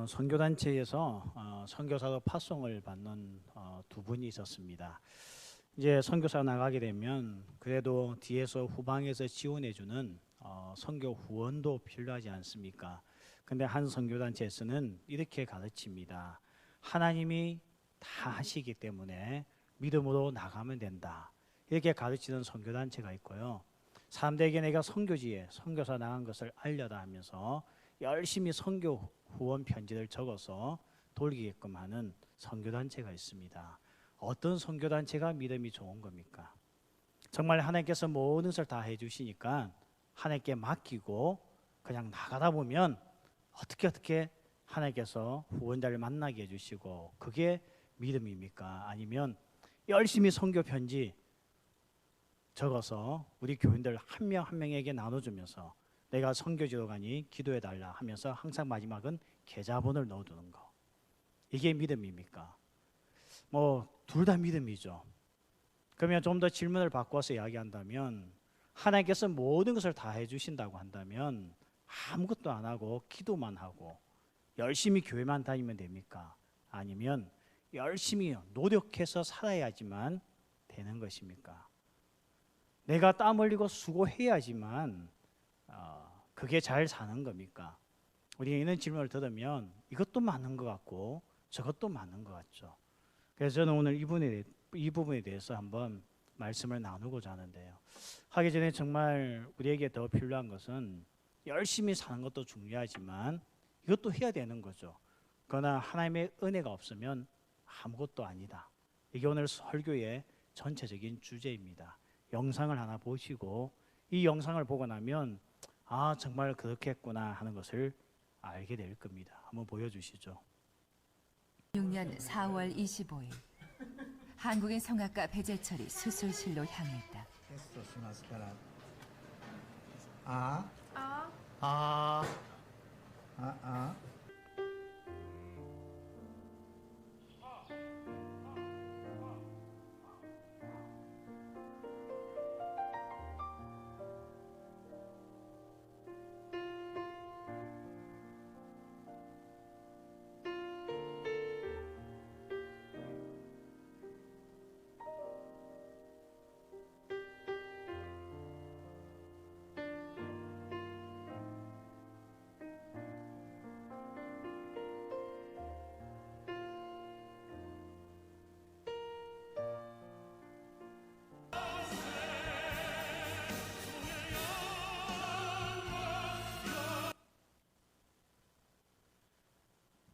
선교단체에서 선교사로 파송을 받는 두 분이 있었습니다. 이제 선교사 나가게 되면 그래도 뒤에서 후방에서 지원해주는 선교 후원도 필요하지 않습니까? 근데 한 선교단체에서는 이렇게 가르칩니다. 하나님이 다 하시기 때문에 믿음으로 나가면 된다. 이렇게 가르치는 선교단체가 있고요. 사람들에게 내가 선교지에 선교사 나간 것을 알려다 하면서 열심히 선교 후원 편지를 적어서 돌리게끔 하는 선교단체가 있습니다. 어떤 선교단체가 믿음이 좋은 겁니까? 정말 하나님께서 모든 것을 다 해주시니까 하나님께 맡기고 그냥 나가다 보면 어떻게 하나님께서 후원자를 만나게 해주시고 그게 믿음입니까? 아니면 열심히 선교 편지 적어서 우리 교인들 한 명 한 명에게 나눠주면서 내가 선교지로 가니 기도해달라 하면서 항상 마지막은 계좌번호를 넣어두는 거, 이게 믿음입니까? 둘 다 믿음이죠. 그러면 좀 더 질문을 바꿔서 이야기한다면 하나님께서 모든 것을 다 해주신다고 한다면 아무것도 안 하고 기도만 하고 열심히 교회만 다니면 됩니까? 아니면 열심히 노력해서 살아야지만 되는 것입니까? 내가 땀 흘리고 수고해야지만 그게 잘 사는 겁니까? 우리가 이런 질문을 들으면 이것도 맞는 것 같고 저것도 맞는 것 같죠. 그래서 저는 오늘 이 부분에 대해서 한번 말씀을 나누고자 하는데요. 하기 전에 정말 우리에게 더 필요한 것은 열심히 사는 것도 중요하지만 이것도 해야 되는 거죠. 그러나 하나님의 은혜가 없으면 아무것도 아니다. 이게 오늘 설교의 전체적인 주제입니다. 영상을 하나 보시고 이 영상을 보고 나면 정말 그렇겠구나 하는 것을 알게 될 겁니다. 한번 보여주시죠. 6년 4월 25일 한국인 성악가 배재철이 수술실로 향했다.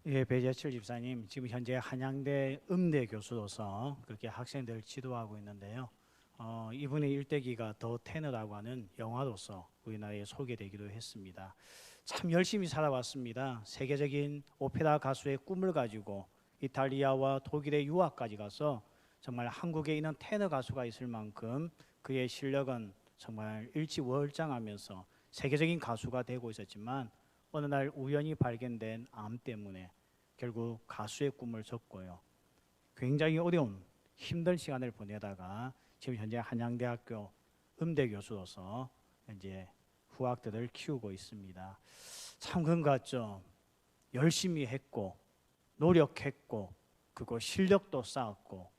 예, 배재철 집사님 지금 현재 한양대 음대 교수로서 그렇게 학생들을 지도하고 있는데요. 이분의 일대기가 더 테너라고 하는 영화로서 우리나라에 소개되기도 했습니다. 참 열심히 살아왔습니다. 세계적인 오페라 가수의 꿈을 가지고 이탈리아와 독일의 유학까지 가서 정말 한국에 있는 테너 가수가 있을 만큼 그의 실력은 정말 일치월장하면서 세계적인 가수가 되고 있었지만 어느 날 우연히 발견된 암 때문에 결국 가수의 꿈을 접고요. 굉장히 어려운 힘든 시간을 보내다가 지금 현재 한양대학교 음대 교수로서 이제 후학들을 키우고 있습니다. 참 그런 것 같죠. 열심히 했고 노력했고 그리고 실력도 쌓았고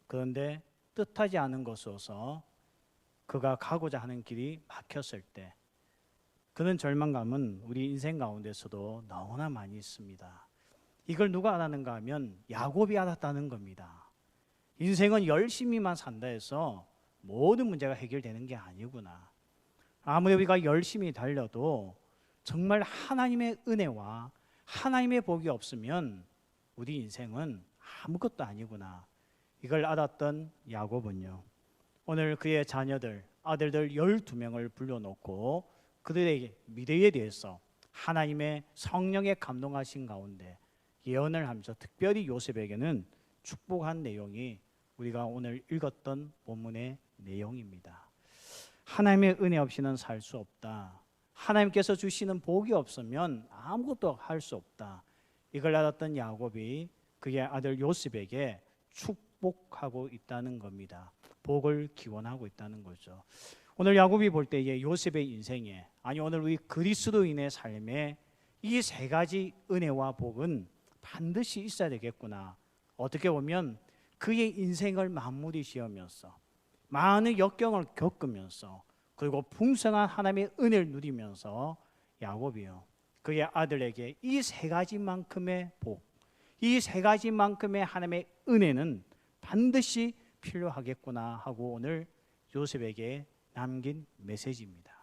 그런데 뜻하지 않은 것으로서 그가 가고자 하는 길이 막혔을 때 그런 절망감은 우리 인생 가운데서도 너무나 많이 있습니다. 이걸 누가 알았는가 하면 야곱이 알았다는 겁니다. 인생은 열심히만 산다 해서 모든 문제가 해결되는 게 아니구나. 아무리 우리가 열심히 달려도 정말 하나님의 은혜와 하나님의 복이 없으면 우리 인생은 아무것도 아니구나. 이걸 알았던 야곱은요, 오늘 그의 자녀들, 아들들 12명을 불러놓고 그들의 미래에 대해서 하나님의 성령의 감동하신 가운데 예언을 하면서 특별히 요셉에게는 축복한 내용이 우리가 오늘 읽었던 본문의 내용입니다. 하나님의 은혜 없이는 살 수 없다. 하나님께서 주시는 복이 없으면 아무것도 할 수 없다. 이걸 알았던 야곱이 그의 아들 요셉에게 축복하고 있다는 겁니다. 복을 기원하고 있다는 거죠. 오늘 야곱이 볼 때에 요셉의 인생에, 아니 오늘 우리 그리스도인의 삶에 이 세 가지 은혜와 복은 반드시 있어야 되겠구나. 어떻게 보면 그의 인생을 마무리 지으면서 많은 역경을 겪으면서 그리고 풍성한 하나님의 은혜를 누리면서 야곱이요, 그의 아들에게 이 세 가지만큼의 복, 이 세 가지만큼의 하나님의 은혜는 반드시 필요하겠구나 하고 오늘 요셉에게 남긴 메시지입니다.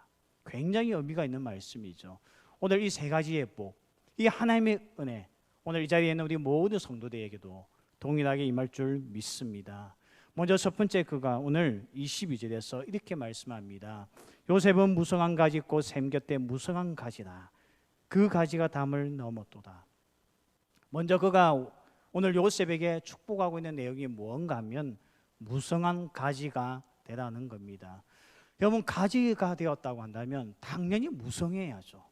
굉장히 의미가 있는 말씀이죠. 오늘 이 세 가지의 복, 이 하나님의 은혜, 오늘 이 자리에 있는 우리 모든 성도들에게도 동일하게 임할 줄 믿습니다. 먼저 첫 번째, 그가 오늘 22절에서 이렇게 말씀합니다. 요셉은 무성한 가지 곧 샘 곁에 무성한 가지라. 그 가지가 담을 넘었도다. 먼저 그가 오늘 요셉에게 축복하고 있는 내용이 무언가 하면 무성한 가지가 되라는 겁니다. 여러분, 가지가 되었다고 한다면 당연히 무성해야죠.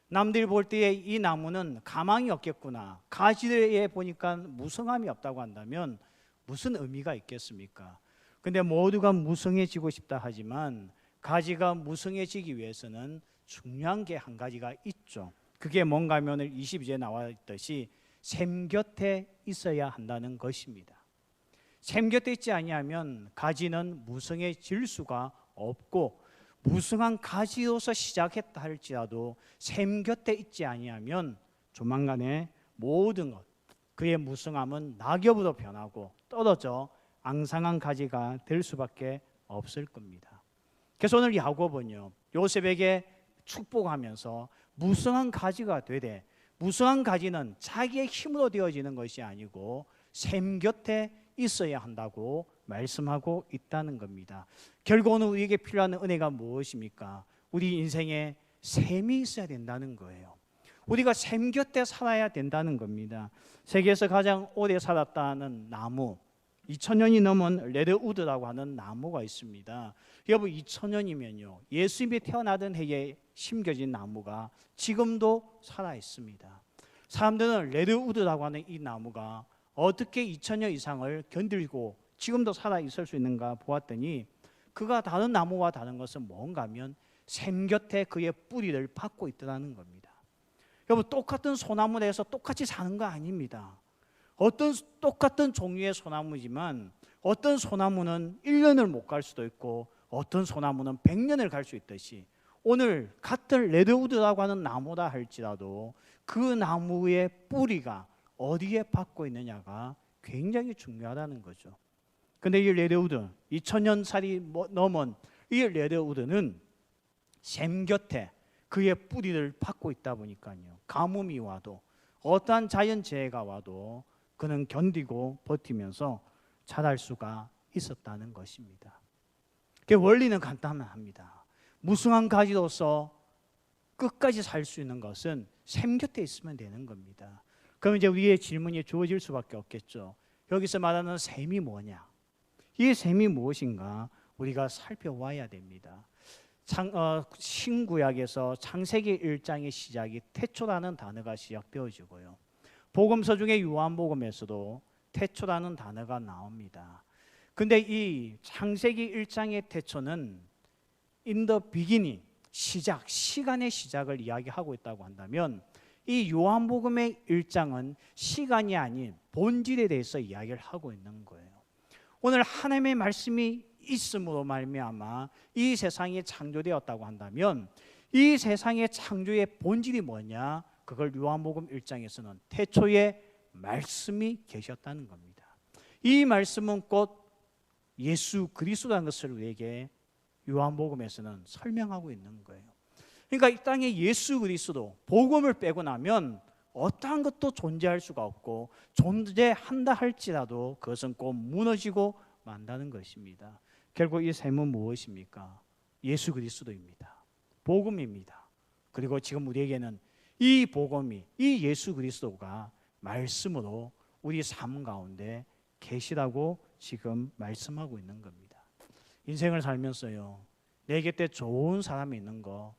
남들이 볼 때에 이 나무는 가망이 없겠구나, 가지에 보니까 무성함이 없다고 한다면 무슨 의미가 있겠습니까? 근데 모두가 무성해지고 싶다 하지만 가지가 무성해지기 위해서는 중요한 게 한 가지가 있죠. 그게 뭔가 하면 오늘 22절에 나와 있듯이 샘 곁에 있어야 한다는 것입니다. 샘 곁에 있지 아니하면 가지는 무성해질 수가 없고, 무성한 가지로서 시작했다 할지라도 샘 곁에 있지 아니하면 조만간에 모든 것, 그의 무성함은 낙엽으로 변하고 떨어져 앙상한 가지가 될 수밖에 없을 겁니다. 그래서 오늘 야곱은요, 요셉에게 축복하면서 무성한 가지가 되되, 무성한 가지는 자기의 힘으로 되어지는 것이 아니고 샘 곁에 있어야 한다고 말씀하고 있다는 겁니다. 결국은 우리에게 필요한 은혜가 무엇입니까? 우리 인생에 샘이 있어야 된다는 거예요. 우리가 샘 곁에 살아야 된다는 겁니다. 세계에서 가장 오래 살았다는 나무, 2000년이 넘은 레드우드라고 하는 나무가 있습니다. 여러분, 2000년이면요, 예수님이 태어나던 해에 심겨진 나무가 지금도 살아 있습니다. 사람들은 레드우드라고 하는 이 나무가 어떻게 2000년 이상을 견디고 지금도 살아 있을 수 있는가 보았더니, 그가 다른 나무와 다른 것은 뭔가 하면 샘 곁에 그의 뿌리를 받고 있더라는 겁니다. 여러분, 똑같은 소나무에서 똑같이 사는 거 아닙니다. 어떤 똑같은 종류의 소나무지만 어떤 소나무는 1년을 못 갈 수도 있고 어떤 소나무는 100년을 갈 수 있듯이, 오늘 같은 레드우드라고 하는 나무다 할지라도 그 나무의 뿌리가 어디에 받고 있느냐가 굉장히 중요하다는 거죠. 근데 이 레드우드, 2000년살이 넘은 이 레드우드는 샘 곁에 그의 뿌리를 받고 있다 보니까요, 가뭄이 와도 어떠한 자연재해가 와도 그는 견디고 버티면서 자랄 수가 있었다는 것입니다. 그 원리는 간단합니다. 무성한 가지로서 끝까지 살 수 있는 것은 샘 곁에 있으면 되는 겁니다. 그럼 이제 우리의 질문이 주어질 수밖에 없겠죠. 여기서 말하는 샘이 뭐냐? 이 샘이 무엇인가 우리가 살펴와야 됩니다. 신구약에서 창세기 1장의 시작이 태초라는 단어가 시작되어지고요, 복음서 중에 요한복음에서도 태초라는 단어가 나옵니다. 근데 이 창세기 1장의 태초는 in the beginning, 시작, 시간의 시작을 이야기하고 있다고 한다면, 이 요한복음의 1장은 시간이 아닌 본질에 대해서 이야기를 하고 있는 거예요. 오늘 하나님의 말씀이 있음으로 말미암아 이 세상이 창조되었다고 한다면, 이 세상의 창조의 본질이 뭐냐? 그걸 요한복음 1장에서는 태초에 말씀이 계셨다는 겁니다. 이 말씀은 곧 예수 그리스도라는 것을 우리에게 요한복음에서는 설명하고 있는 거예요. 그러니까 이 땅에 예수 그리스도, 복음을 빼고 나면 어떠한 것도 존재할 수가 없고, 존재한다 할지라도 그것은 꼭 무너지고 만다는 것입니다. 결국 이 샘은 무엇입니까? 예수 그리스도입니다. 복음입니다. 그리고 지금 우리에게는 이 복음이, 이 예수 그리스도가 말씀으로 우리 삶 가운데 계시라고 지금 말씀하고 있는 겁니다. 인생을 살면서요, 내 곁에 좋은 사람이 있는 거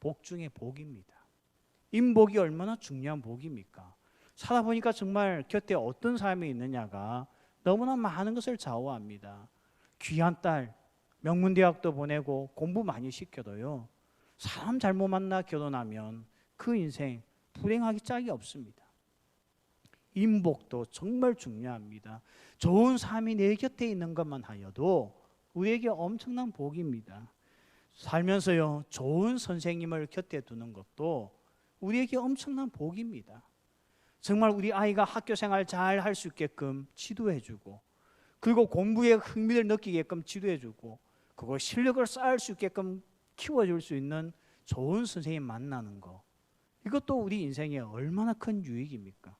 복 중에 복입니다. 인복이 얼마나 중요한 복입니까? 살아보니까 정말 곁에 어떤 사람이 있느냐가 너무나 많은 것을 좌우합니다. 귀한 딸, 명문대학도 보내고 공부 많이 시켜도요, 사람 잘못 만나 결혼하면 그 인생 불행하기 짝이 없습니다. 인복도 정말 중요합니다. 좋은 삶이 내 곁에 있는 것만 하여도 우리에게 엄청난 복입니다. 살면서요, 좋은 선생님을 곁에 두는 것도 우리에게 엄청난 복입니다. 정말 우리 아이가 학교 생활 잘 할 수 있게끔 지도해주고, 그리고 공부에 흥미를 느끼게끔 지도해주고, 그거 실력을 쌓을 수 있게끔 키워줄 수 있는 좋은 선생님 만나는 거, 이것도 우리 인생에 얼마나 큰 유익입니까?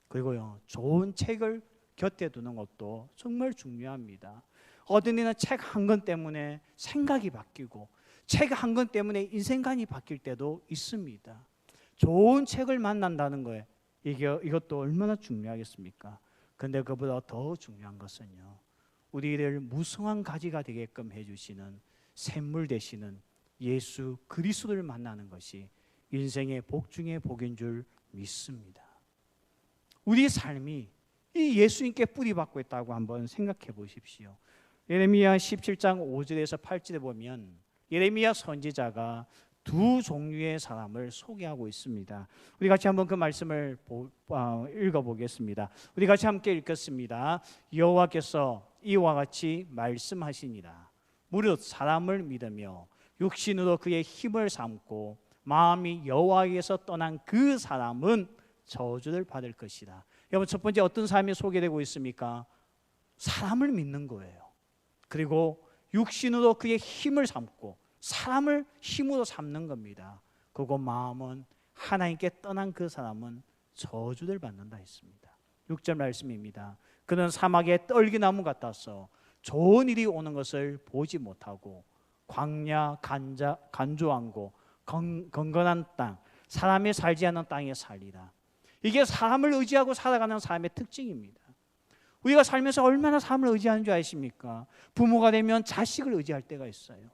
그리고요, 좋은 책을 곁에 두는 것도 정말 중요합니다. 어떤 이는 책 한 권 때문에 생각이 바뀌고, 책 한 권 때문에 인생관이 바뀔 때도 있습니다. 좋은 책을 만난다는 거예요. 이것도 얼마나 중요하겠습니까? 그런데 그보다 더 중요한 것은요, 우리를 무성한 가지가 되게끔 해주시는 샘물 되시는 예수 그리스도를 만나는 것이 인생의 복 중의 복인 줄 믿습니다. 우리 삶이 이 예수님께 뿌리박고 있다고 한번 생각해 보십시오. 예레미야 17장 5절에서 8절에 보면 예레미야 선지자가 두 종류의 사람을 소개하고 있습니다. 우리 같이 한번 그 말씀을 읽어보겠습니다. 우리 같이 함께 읽겠습니다. 여호와께서 이와 같이 말씀하시니라. 무릇 사람을 믿으며 육신으로 그의 힘을 삼고 마음이 여호와에게서 떠난 그 사람은 저주를 받을 것이다. 여러분, 첫 번째 어떤 사람이 소개되고 있습니까? 사람을 믿는 거예요. 그리고 육신으로 그의 힘을 삼고, 사람을 힘으로 삼는 겁니다. 그리고 마음은 하나님께 떠난 그 사람은 저주를 받는다 했습니다. 6절 말씀입니다. 그는 사막의 떨기나무 같아서 좋은 일이 오는 것을 보지 못하고 광야 간조한 곳 건건한 땅, 사람이 살지 않는 땅에 살리라. 이게 사람을 의지하고 살아가는 사람의 특징입니다. 우리가 살면서 얼마나 사람을 의지하는 줄 아십니까? 부모가 되면 자식을 의지할 때가 있어요.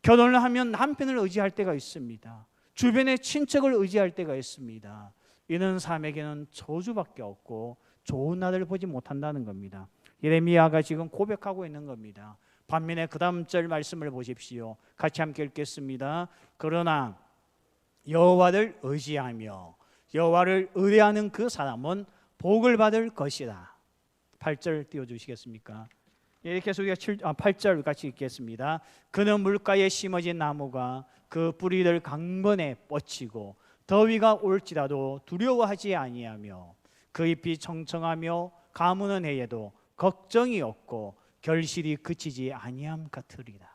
결혼을 하면 남편을 의지할 때가 있습니다. 주변의 친척을 의지할 때가 있습니다. 이런 사람에게는 저주밖에 없고 좋은 날을 보지 못한다는 겁니다. 예레미야가 지금 고백하고 있는 겁니다. 반면에 그 다음 절 말씀을 보십시오. 같이 함께 읽겠습니다. 그러나 여호와를 의지하며 여호와를 의뢰하는 그 사람은 복을 받을 것이다. 8절 띄워주시겠습니까? 이렇게 해서 우리가 8절 같이 읽겠습니다. 그는 물가에 심어진 나무가 그 뿌리를 강건에 뻗치고 더위가 올지라도 두려워하지 아니하며 그 잎이 청청하며 가무는 해에도 걱정이 없고 결실이 그치지 아니함 같으리라.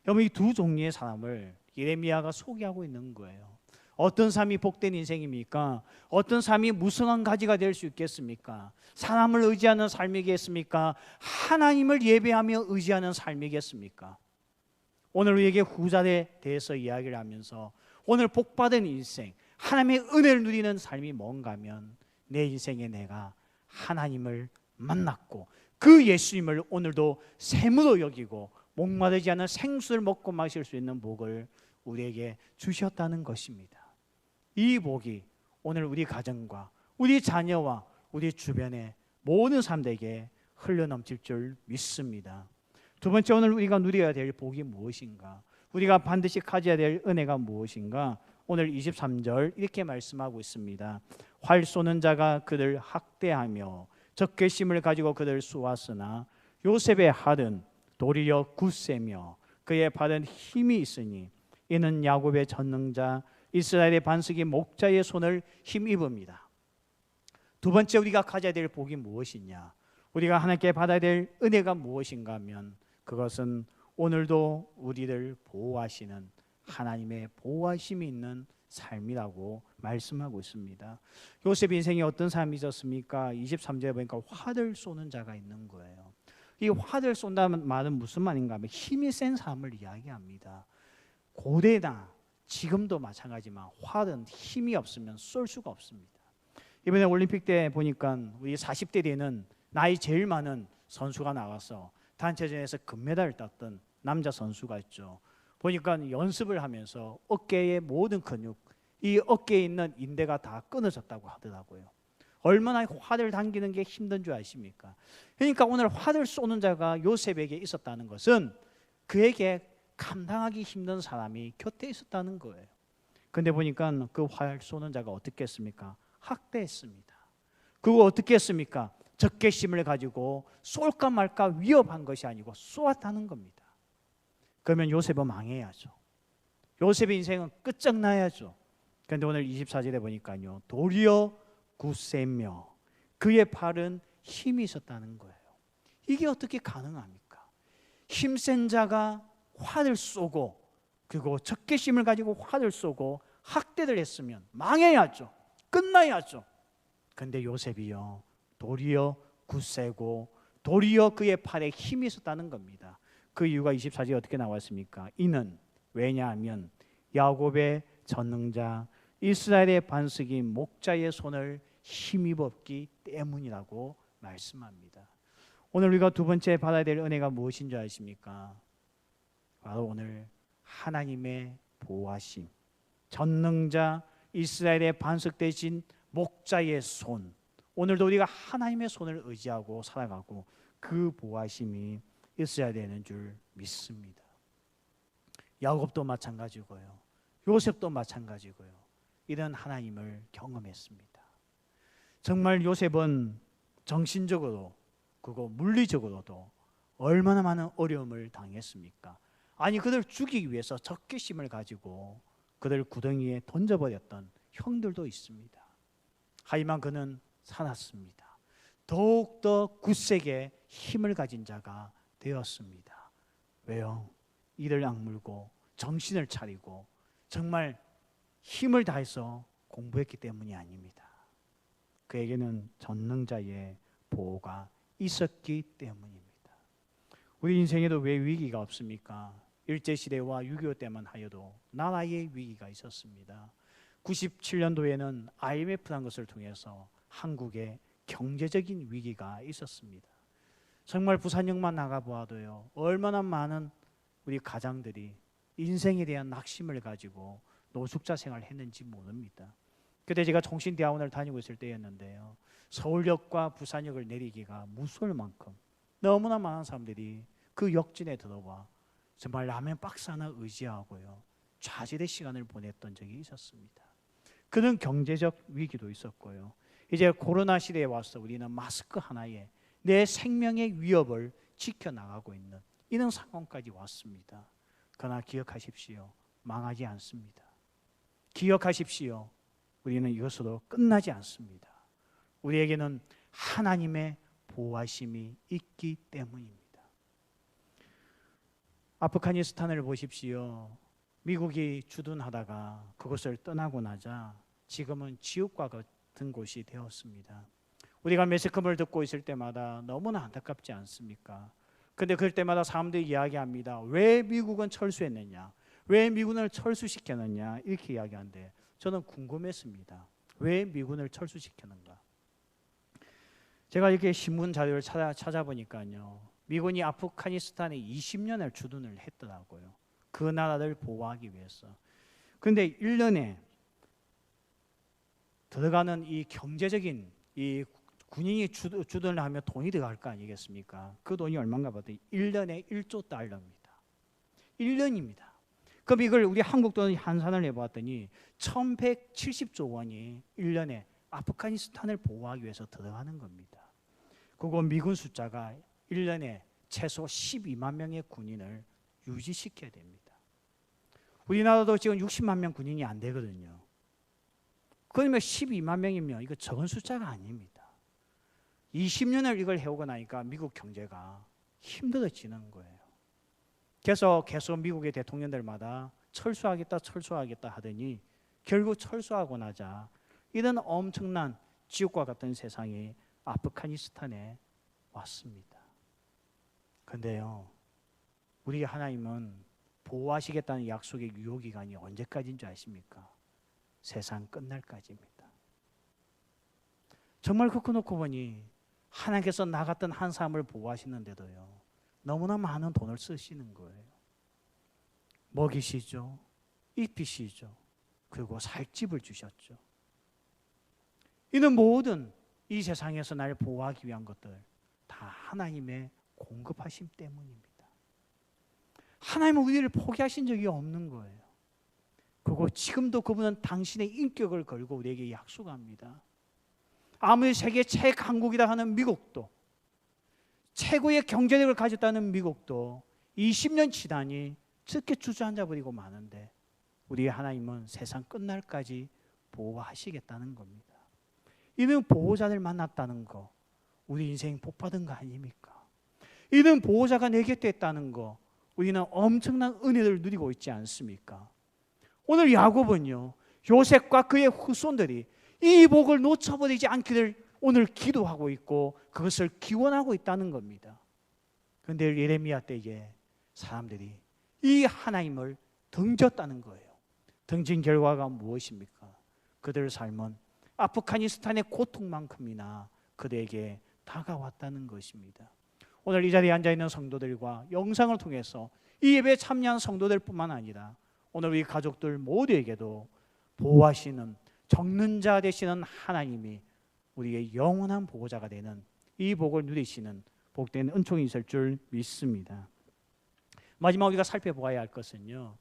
여러분, 이 두 종류의 사람을 예레미야가 소개하고 있는 거예요. 어떤 삶이 복된 인생입니까? 어떤 삶이 무성한 가지가 될 수 있겠습니까? 사람을 의지하는 삶이겠습니까? 하나님을 예배하며 의지하는 삶이겠습니까? 오늘 우리에게 후자에 대해서 이야기를 하면서 오늘 복받은 인생, 하나님의 은혜를 누리는 삶이 뭔가 하면 내 인생에 내가 하나님을 만났고 그 예수님을 오늘도 샘으로 여기고 목마르지 않은 생수를 먹고 마실 수 있는 복을 우리에게 주셨다는 것입니다. 이 복이 오늘 우리 가정과 우리 자녀와 우리 주변의 모든 사람들에게 흘러넘칠 줄 믿습니다. 두 번째, 오늘 우리가 누려야 될 복이 무엇인가? 우리가 반드시 가져야 될 은혜가 무엇인가? 오늘 23절 이렇게 말씀하고 있습니다. 활 쏘는 자가 그들 학대하며 적개심을 가지고 그들 쏘았으나 요셉의 활은 도리어 굳세며 그의 발은 힘이 있으니 이는 야곱의 전능자 이스라엘의 반석이 목자의 손을 힘입습니다. 두 번째, 우리가 가져야 될 복이 무엇이냐? 우리가 하나님께 받아야 될 은혜가 무엇인가 하면 그것은 오늘도 우리를 보호하시는 하나님의 보호하심이 있는 삶이라고 말씀하고 있습니다. 요셉 인생에 어떤 삶이 있었습니까? 23절에 보니까 활을 쏘는 자가 있는 거예요. 이 활을 쏜다는 말은 무슨 말인가 하면 힘이 센 사람을 이야기합니다. 고대나 지금도 마찬가지지만 활은 힘이 없으면 쏠 수가 없습니다. 이번에 올림픽 때 보니까 우리 40대 되는 나이 제일 많은 선수가 나와서 단체전에서 금메달을 땄던 남자 선수가 있죠. 보니까 연습을 하면서 어깨의 모든 근육, 이 어깨에 있는 인대가 다 끊어졌다고 하더라고요. 얼마나 활을 당기는 게 힘든 줄 아십니까? 그러니까 오늘 활을 쏘는 자가 요셉에게 있었다는 것은 그에게 감당하기 힘든 사람이 곁에 있었다는 거예요. 근데 보니까 그 활 쏘는 자가 어떻게 했습니까? 학대했습니다. 그거 어떻게 했습니까? 적개심을 가지고 쏠까 말까 위협한 것이 아니고 쏘았다는 겁니다. 그러면 요셉은 망해야죠. 요셉의 인생은 끝장나야죠. 그런데 오늘 24절에 보니까요, 도리어 굳세며 그의 팔은 힘이 있었다는 거예요. 이게 어떻게 가능합니까? 힘센 자가 활을 쏘고 그리고 적개심을 가지고 활을 쏘고 학대를 했으면 망해야죠. 끝나야죠. 그런데 요셉이요, 도리어 굳세고 도리어 그의 팔에 힘이 있었다는 겁니다. 그 이유가 24절에 어떻게 나왔습니까? 이는 왜냐하면 야곱의 전능자 이스라엘의 반석인 목자의 손을 힘입었기 때문이라고 말씀합니다. 오늘 우리가 두 번째 받아야 될 은혜가 무엇인 줄 아십니까? 바로 오늘 하나님의 보호하심, 전능자 이스라엘의 반석 대신 목자의 손. 오늘도 우리가 하나님의 손을 의지하고 살아가고 그 보호하심이 있어야 되는 줄 믿습니다. 야곱도 마찬가지고요, 요셉도 마찬가지고요, 이런 하나님을 경험했습니다. 정말 요셉은 정신적으로 그리고 물리적으로도 얼마나 많은 어려움을 당했습니까? 아니, 그들 죽이기 위해서 적개심을 가지고 그들 구덩이에 던져버렸던 형들도 있습니다. 하지만 그는 살았습니다. 더욱더 굳세게 힘을 가진 자가 되었습니다. 왜요? 이를 악물고 정신을 차리고 정말 힘을 다해서 공부했기 때문이 아닙니다. 그에게는 전능자의 보호가 있었기 때문입니다. 우리 인생에도 왜 위기가 없습니까? 일제시대와 6.25 때만 하여도 나라의 위기가 있었습니다. 97년도에는 IMF라는 것을 통해서 한국에 경제적인 위기가 있었습니다. 정말 부산역만 나가보아도요, 얼마나 많은 우리 가장들이 인생에 대한 낙심을 가지고 노숙자 생활을 했는지 모릅니다. 그때 제가 총신대학원을 다니고 있을 때였는데요, 서울역과 부산역을 내리기가 무서울 만큼 너무나 많은 사람들이 그 역진에 들어와 정말 라면 박스 하나 의지하고요, 좌절의 시간을 보냈던 적이 있었습니다. 그런 경제적 위기도 있었고요, 이제 코로나 시대에 와서 우리는 마스크 하나에 내 생명의 위협을 지켜나가고 있는 이런 상황까지 왔습니다. 그러나 기억하십시오, 망하지 않습니다. 기억하십시오, 우리는 이것으로 끝나지 않습니다. 우리에게는 하나님의 보호하심이 있기 때문입니다. 아프가니스탄을 보십시오. 미국이 주둔하다가 그것을 떠나고 나자 지금은 지옥과 같은 곳이 되었습니다. 우리가 매스컴을 듣고 있을 때마다 너무나 안타깝지 않습니까? 그런데 그럴 때마다 사람들이 이야기합니다. 왜 미국은 철수했느냐? 왜 미군을 철수시켰느냐? 이렇게 이야기하는데 저는 궁금했습니다. 왜 미군을 철수시켰는가? 제가 이렇게 신문 자료를 찾아보니까요, 미군이 아프가니스탄에 20년을 주둔을 했더라고요. 그 나라를 보호하기 위해서. 그런데 1년에 들어가는 이 경제적인 이 군인이 주둔을 하면 돈이 들어갈 거 아니겠습니까? 그 돈이 얼마인가 봤더니 1년에 1조 달러입니다. 1년입니다. 그럼 이걸 우리 한국 돈 환산을 해봤더니 1170조 원이 1년에 아프가니스탄을 보호하기 위해서 들어가는 겁니다. 그리고 미군 숫자가 1년에 최소 12만 명의 군인을 유지시켜야 됩니다. 우리나라도 지금 60만 명 군인이 안 되거든요. 그러면 12만 명이면 이거 적은 숫자가 아닙니다. 20년을 이걸 해오고 나니까 미국 경제가 힘들어지는 거예요. 그래서 계속 미국의 대통령들마다 철수하겠다 하더니 결국 철수하고 나자 이런 엄청난 지옥과 같은 세상이 아프가니스탄에 왔습니다. 그런데요, 우리 하나님은 보호하시겠다는 약속의 유효기간이 언제까지인 줄 아십니까? 세상 끝날까지입니다. 정말 그렇게 놓고 보니 하나님께서 나 같은 한 사람을 보호하시는데도요, 너무나 많은 돈을 쓰시는 거예요. 먹이시죠, 입히시죠, 그리고 살 집을 주셨죠. 이는 모든 이 세상에서 날 보호하기 위한 것들 다 하나님의 공급하심 때문입니다. 하나님은 우리를 포기하신 적이 없는 거예요. 그리고 지금도 그분은 당신의 인격을 걸고 우리에게 약속합니다. 아무리 세계 최강국이다 하는 미국도, 최고의 경제력을 가졌다는 미국도 20년 지나니 적게 주저앉아 버리고 마는데, 우리 하나님은 세상 끝날까지 보호하시겠다는 겁니다. 이는 보호자를 만났다는 거, 우리 인생 복 받은 거 아닙니까? 이는 보호자가 내 곁에 있다는 거, 우리는 엄청난 은혜를 누리고 있지 않습니까? 오늘 야곱은요, 요셉과 그의 후손들이 이 복을 놓쳐버리지 않기를 오늘 기도하고 있고 그것을 기원하고 있다는 겁니다. 그런데 예레미야 때에 사람들이 이 하나님을 등졌다는 거예요. 등진 결과가 무엇입니까? 그들의 삶은 아프가니스탄의 고통만큼이나 그들에게 다가왔다는 것입니다. 오늘 이 자리에 앉아있는 성도들과 영상을 통해서 이 예배에 참여한 성도들뿐만 아니라 오늘 우리 가족들 모두에게도 보호하시는 적는 자 되시는 하나님이 우리의 영원한 보호자가 되는 이 복을 누리시는 복된 은총이 있을 줄 믿습니다. 마지막 우리가 살펴보아야 할 것은요,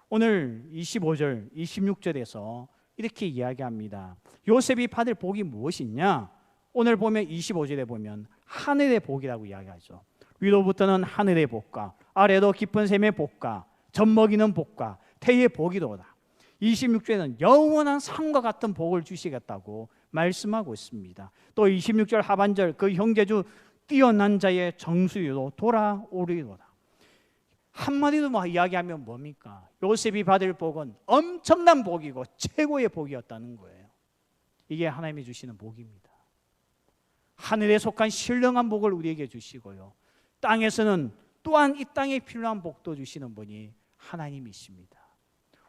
오늘 25절, 26절에서 이렇게 이야기합니다. 요셉이 받을 복이 무엇이냐? 오늘 보면 25절에 보면 하늘의 복이라고 이야기하죠. 위로부터는 하늘의 복과 아래도 깊은 샘의 복과 젖먹이는 복과 태의 복이로다. 26절에는 영원한 상과 같은 복을 주시겠다고 말씀하고 있습니다. 또 26절 하반절 그 형제주 뛰어난 자의 정수리로 돌아오리로다. 한마디로 이야기하면 뭡니까? 요셉이 받을 복은 엄청난 복이고 최고의 복이었다는 거예요. 이게 하나님이 주시는 복입니다. 하늘에 속한 신령한 복을 우리에게 주시고요, 땅에서는 또한 이 땅에 필요한 복도 주시는 분이 하나님이십니다.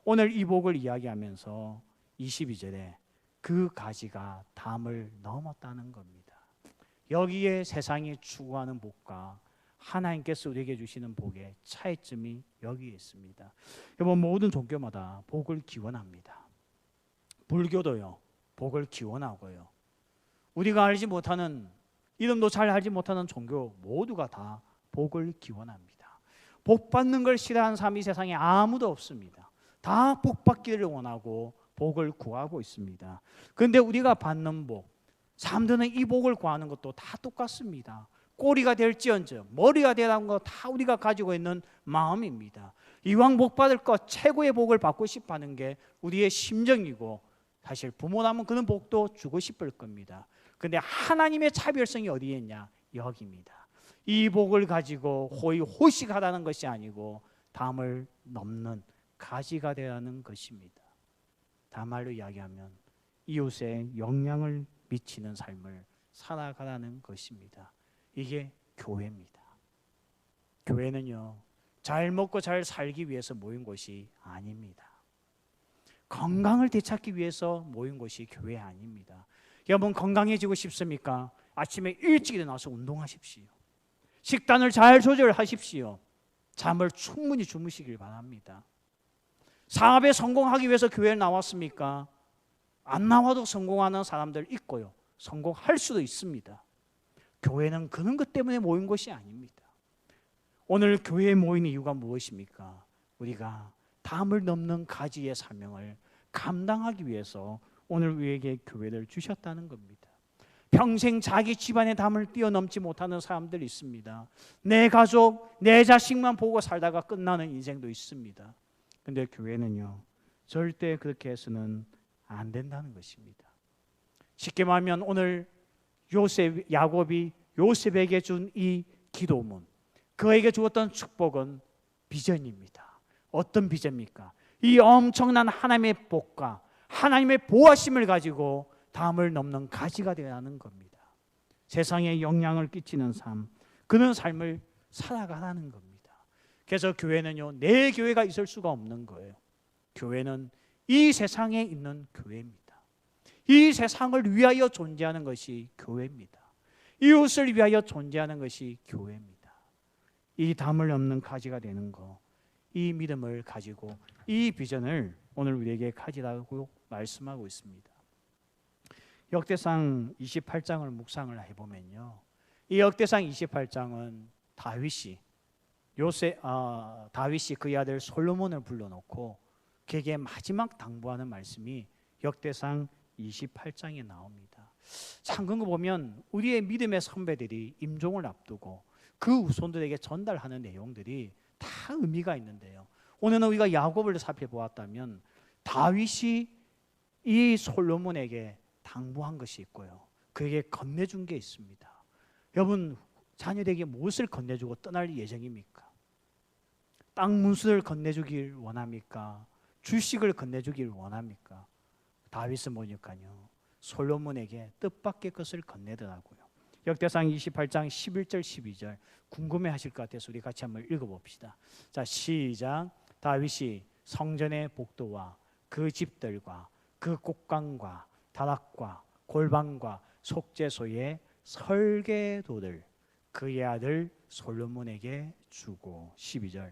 오늘 이 복을 이야기하면서 22절에 그 가지가 담을 넘었다는 겁니다. 여기에 세상이 추구하는 복과 하나님께서 우리에게 주시는 복의 차이점이 여기에 있습니다. 여러분, 모든 종교마다 복을 기원합니다. 불교도요, 복을 기원하고요, 우리가 알지 못하는, 이름도 잘 알지 못하는 종교 모두가 다 복을 기원합니다. 복 받는 걸 싫어하는 사람이 세상에 아무도 없습니다. 다 복 받기를 원하고 복을 구하고 있습니다. 그런데 우리가 받는 복, 사람들은 이 복을 구하는 것도 다 똑같습니다. 꼬리가 될지언정 머리가 되라는 거 다 우리가 가지고 있는 마음입니다. 이왕 복 받을 것 최고의 복을 받고 싶어하는 게 우리의 심정이고, 사실 부모라면 그런 복도 주고 싶을 겁니다. 그런데 하나님의 차별성이 어디에 있냐? 여기입니다. 이 복을 가지고 호의호식하라는 것이 아니고 담을 넘는 가지가 되라는 것입니다. 다른 말로 이야기하면 이웃에 영향을 미치는 삶을 살아가라는 것입니다. 이게 교회입니다. 교회는요, 잘 먹고 잘 살기 위해서 모인 곳이 아닙니다. 건강을 되찾기 위해서 모인 곳이 교회 아닙니다. 여러분, 건강해지고 싶습니까? 아침에 일찍 일어나서 운동하십시오. 식단을 잘 조절하십시오. 잠을 충분히 주무시길 바랍니다. 사업에 성공하기 위해서 교회에 나왔습니까? 안 나와도 성공하는 사람들 있고요, 성공할 수도 있습니다. 교회는 그런 것 때문에 모인 것이 아닙니다. 오늘 교회에 모인 이유가 무엇입니까? 우리가 담을 넘는 가지의 사명을 감당하기 위해서 오늘 우리에게 교회를 주셨다는 겁니다. 평생 자기 집안의 담을 뛰어넘지 못하는 사람들이 있습니다. 내 가족, 내 자식만 보고 살다가 끝나는 인생도 있습니다. 그런데 교회는요, 절대 그렇게 해서는 안 된다는 것입니다. 쉽게 말하면 오늘 야곱이 요셉에게 준 이 기도문, 그에게 주었던 축복은 비전입니다. 어떤 비전입니까? 이 엄청난 하나님의 복과 하나님의 보호하심을 가지고 담을 넘는 가지가 되라는 겁니다. 세상에 영향을 끼치는 삶, 그런 삶을 살아가라는 겁니다. 그래서 교회는요, 내 교회가 있을 수가 없는 거예요. 교회는 이 세상에 있는 교회입니다. 이 세상을 위하여 존재하는 것이 교회입니다. 이웃을 위하여 존재하는 것이 교회입니다. 이 담을 넘는 가지가 되는 거, 이 믿음을 가지고 이 비전을 오늘 우리에게 가지라고 말씀하고 있습니다. 역대상 28장을 묵상을 해보면요, 이 역대상 28장은 다윗이 그의 아들 솔로몬을 불러놓고 그에게 마지막 당부하는 말씀이 역대상 28장에 나옵니다. 참 그런 거 보면 우리의 믿음의 선배들이 임종을 앞두고 그 후손들에게 전달하는 내용들이 다 의미가 있는데요. 오늘은 우리가 야곱을 살펴보았다면 다윗이 이 솔로몬에게 당부한 것이 있고요. 그에게 건네준 게 있습니다. 여러분, 자녀에게 무엇을 건네주고 떠날 예정입니까? 땅 문수를 건네주길 원합니까? 주식을 건네주길 원합니까? 다윗은 뭐니까요, 솔로몬에게 뜻밖의 것을 건네더라고요. 역대상 28장 11절 12절 궁금해하실 것 같아서 우리 같이 한번 읽어봅시다. 자, 시작. 다윗이 성전의 복도와 그 집들과 그 곡간과 다락과 골방과 속죄소의 설계도를 그의 아들 솔로몬에게 주고 12절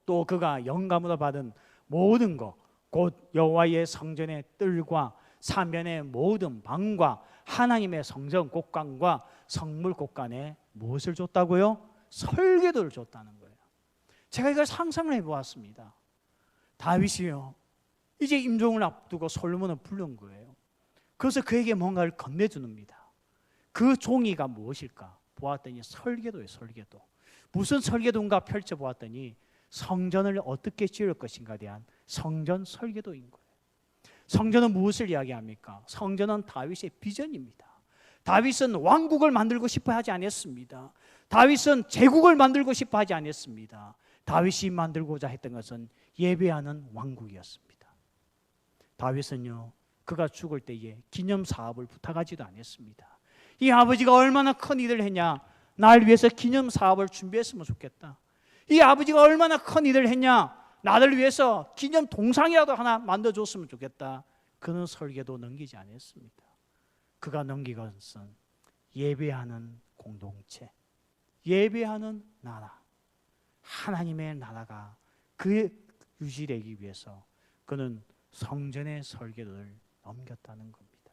또 그가 영감으로 받은 모든 것 곧 여호와의 성전의 뜰과 사면의 모든 방과 하나님의 성전 곡간과 성물 곡간에 무엇을 줬다고요? 설계도를 줬다는 거예요. 제가 이걸 상상을 해보았습니다. 다윗이요, 이제 임종을 앞두고 솔로몬을 부른 거예요. 그래서 그에게 뭔가를 건네주는입니다. 그 종이가 무엇일까 보았더니 설계도예요. 설계도. 무슨 설계도인가 펼쳐보았더니 성전을 어떻게 지을 것인가에 대한 성전 설계도인 거예요. 성전은 무엇을 이야기합니까? 성전은 다윗의 비전입니다. 다윗은 왕국을 만들고 싶어 하지 않았습니다. 다윗은 제국을 만들고 싶어 하지 않았습니다. 다윗이 만들고자 했던 것은 예배하는 왕국이었습니다. 다윗은요, 그가 죽을 때에 기념 사업을 부탁하지도 않았습니다. 이 아버지가 얼마나 큰 일을 했냐, 날 위해서 기념 사업을 준비했으면 좋겠다. 이 아버지가 얼마나 큰 일을 했냐, 나를 위해서 기념 동상이라도 하나 만들어줬으면 좋겠다. 그는 설계도 넘기지 않았습니다. 그가 넘긴 것은 예배하는 공동체, 예배하는 나라, 하나님의 나라가 그 유지되기 위해서 그는 성전의 설계도를 넘겼다는 겁니다.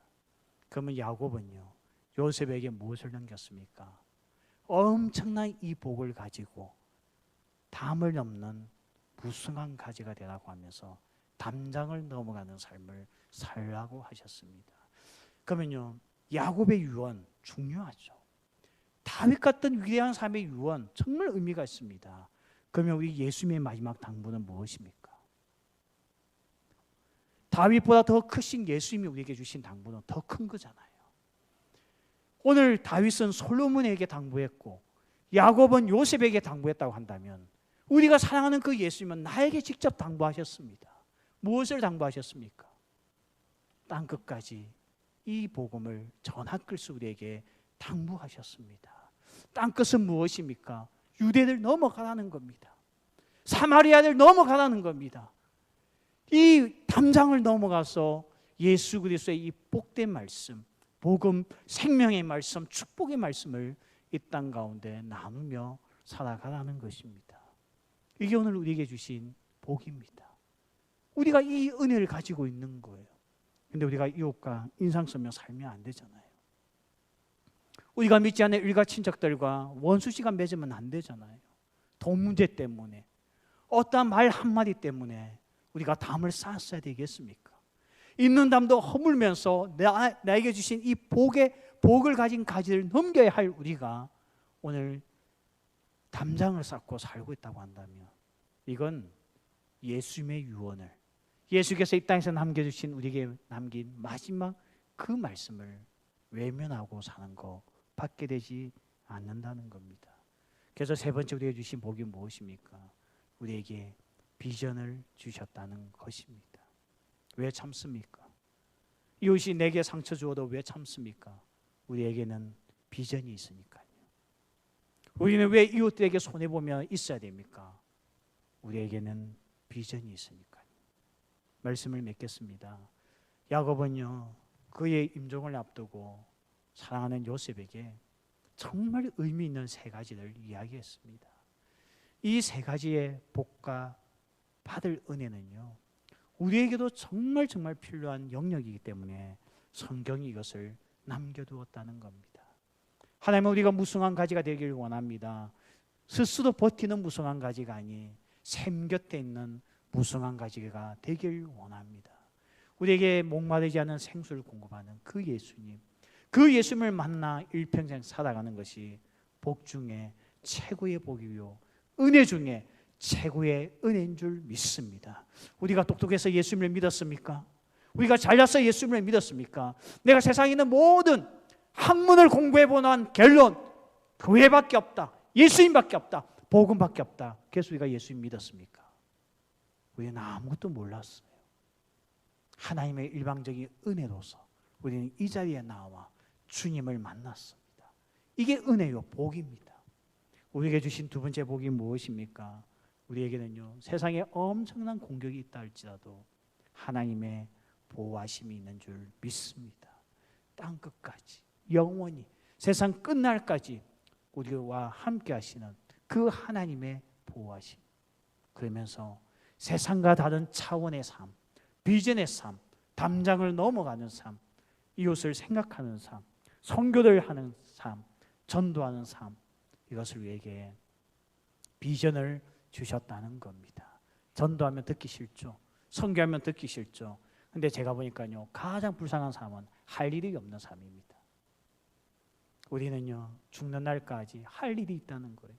그러면 야곱은요, 요셉에게 무엇을 넘겼습니까? 엄청난 이 복을 가지고 담을 넘는 무성한 가지가 되라고 하면서 담장을 넘어가는 삶을 살라고 하셨습니다. 그러면요, 야곱의 유언 중요하죠. 다윗 같은 위대한 삶의 유언 정말 의미가 있습니다. 그러면 우리 예수님의 마지막 당부는 무엇입니까? 다윗보다 더 크신 예수님이 우리에게 주신 당부는 더 큰 거잖아요. 오늘 다윗은 솔로몬에게 당부했고 야곱은 요셉에게 당부했다고 한다면 우리가 사랑하는 그 예수님은 나에게 직접 당부하셨습니다. 무엇을 당부하셨습니까? 땅끝까지 이 복음을 전할 것을 우리에게 당부하셨습니다. 땅끝은 무엇입니까? 유대를 넘어가라는 겁니다. 사마리아를 넘어가라는 겁니다. 이 담장을 넘어가서 예수 그리스도의 이 복된 말씀, 복음, 생명의 말씀, 축복의 말씀을 이 땅 가운데 나누며 살아가라는 것입니다. 이게 오늘 우리에게 주신 복입니다. 우리가 이 은혜를 가지고 있는 거예요. 근데 우리가 이웃과 인상 쓰며 살면 안 되잖아요. 우리가 믿지 않는 일가 친척들과 원수지가 맺으면 안 되잖아요. 돈 문제 때문에, 어떠한 말 한마디 때문에 우리가 담을 쌓았어야 되겠습니까? 있는 담도 허물면서 나에게 주신 이 복을 가진 가지를 넘겨야 할 우리가 오늘 담장을 쌓고 살고 있다고 한다면 이건 예수님의 유언을, 예수께서 이 땅에서 남겨주신 우리에게 남긴 마지막 그 말씀을 외면하고 사는 거 받게 되지 않는다는 겁니다. 그래서 세 번째 우리에게 주신 복이 무엇입니까? 우리에게 비전을 주셨다는 것입니다. 왜 참습니까? 이웃이 내게 상처 주어도 왜 참습니까? 우리에게는 비전이 있으니까요. 우리는 왜 이웃들에게 손해보며 있어야 됩니까? 우리에게는 비전이 있으니까요. 말씀을 맺겠습니다. 야곱은요, 그의 임종을 앞두고 사랑하는 요셉에게 정말 의미 있는 세 가지를 이야기했습니다. 이 세 가지의 복과 받을 은혜는요, 우리에게도 정말 필요한 영역이기 때문에 성경이 이것을 남겨두었다는 겁니다. 하나님은 우리가 무성한 가지가 되기를 원합니다. 스스로 버티는 무성한 가지가 아닌 샘 곁에 있는 무성한 가지가 되길 원합니다. 우리에게 목마르지 않은 생수를 공급하는 그 예수님, 그 예수님을 만나 일평생 살아가는 것이 복 중에 최고의 복이요 은혜 중에 최고의 은혜인 줄 믿습니다. 우리가 똑똑해서 예수님을 믿었습니까? 우리가 잘나서 예수님을 믿었습니까? 내가 세상에 있는 모든 학문을 공부해보는 결론, 교회밖에 없다, 예수님밖에 없다, 복음밖에 없다. 그래서 우리가 예수님 믿었습니까? 우리는 아무것도 몰랐어요. 하나님의 일방적인 은혜로서 우리는 이 자리에 나와 주님을 만났습니다. 이게 은혜요 복입니다. 우리에게 주신 두 번째 복이 무엇입니까? 우리에게는요 세상에 엄청난 공격이 있다 할지라도 하나님의 보호하심이 있는 줄 믿습니다. 땅 끝까지 영원히 세상 끝날까지 우리와 함께 하시는 그 하나님의 보호하심. 그러면서 세상과 다른 차원의 삶, 비전의 삶, 담장을 넘어가는 삶, 이웃을 생각하는 삶, 선교를 하는 삶, 전도하는 삶, 이것을 우리에게 비전을 주셨다는 겁니다. 전도하면 듣기 싫죠. 선교하면 듣기 싫죠. 근데 제가 보니까요 가장 불쌍한 삶은 할 일이 없는 삶입니다. 우리는요 죽는 날까지 할 일이 있다는 거예요.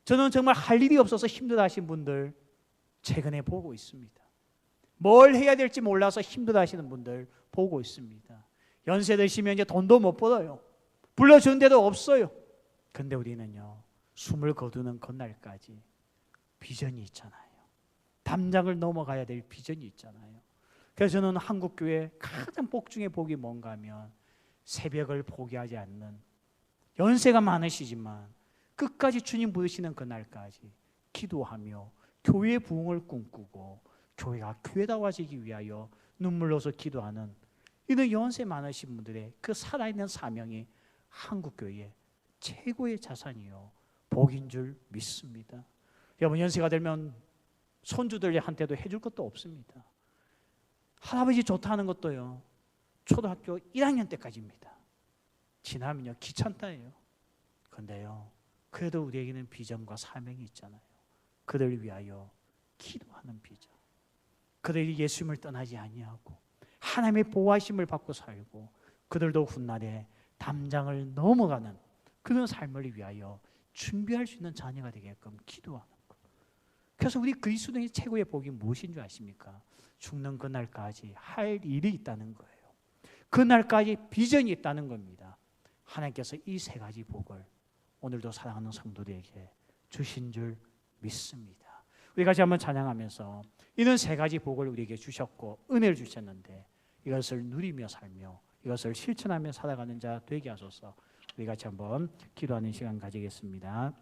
저는 정말 할 일이 없어서 힘들어 하신 분들 최근에 보고 있습니다. 뭘 해야 될지 몰라서 힘들어 하시는 분들 보고 있습니다. 연세 드시면 이제 돈도 못 벌어요. 불러주는 데도 없어요. 근데 우리는요 숨을 거두는 그날까지 비전이 있잖아요. 담장을 넘어가야 될 비전이 있잖아요. 그래서 저는 한국교회 가장 복 중에 복이 뭔가 하면 새벽을 포기하지 않는, 연세가 많으시지만 끝까지 주님 부르시는 그날까지 기도하며 교회의 부흥을 꿈꾸고 교회가 교회다워지기 위하여 눈물로서 기도하는 이런 연세 많으신 분들의 그 살아있는 사명이 한국교회의 최고의 자산이요 복인 줄 믿습니다. 여러분 연세가 들면 손주들한테도 해줄 것도 없습니다. 할아버지 좋다는 것도요 초등학교 1학년 때까지입니다. 지나면요 귀찮다예요. 그런데요 그래도 우리에게는 비전과 사명이 있잖아요. 그들을 위하여 기도하는 비전, 그들이 예수님을 떠나지 아니하고 하나님의 보호하심을 받고 살고 그들도 훗날에 담장을 넘어가는 그런 삶을 위하여 준비할 수 있는 자녀가 되게끔 기도하는 것. 그래서 우리 그리스도인의 최고의 복이 무엇인 줄 아십니까? 죽는 그날까지 할 일이 있다는 거예요. 그날까지 비전이 있다는 겁니다. 하나님께서 이 세 가지 복을 오늘도 사랑하는 성도들에게 주신 줄 믿습니다. 우리 같이 한번 찬양하면서 이런 세 가지 복을 우리에게 주셨고 은혜를 주셨는데 이것을 누리며 살며 이것을 실천하며 살아가는 자 되게 하소서. 우리 같이 한번 기도하는 시간 가지겠습니다.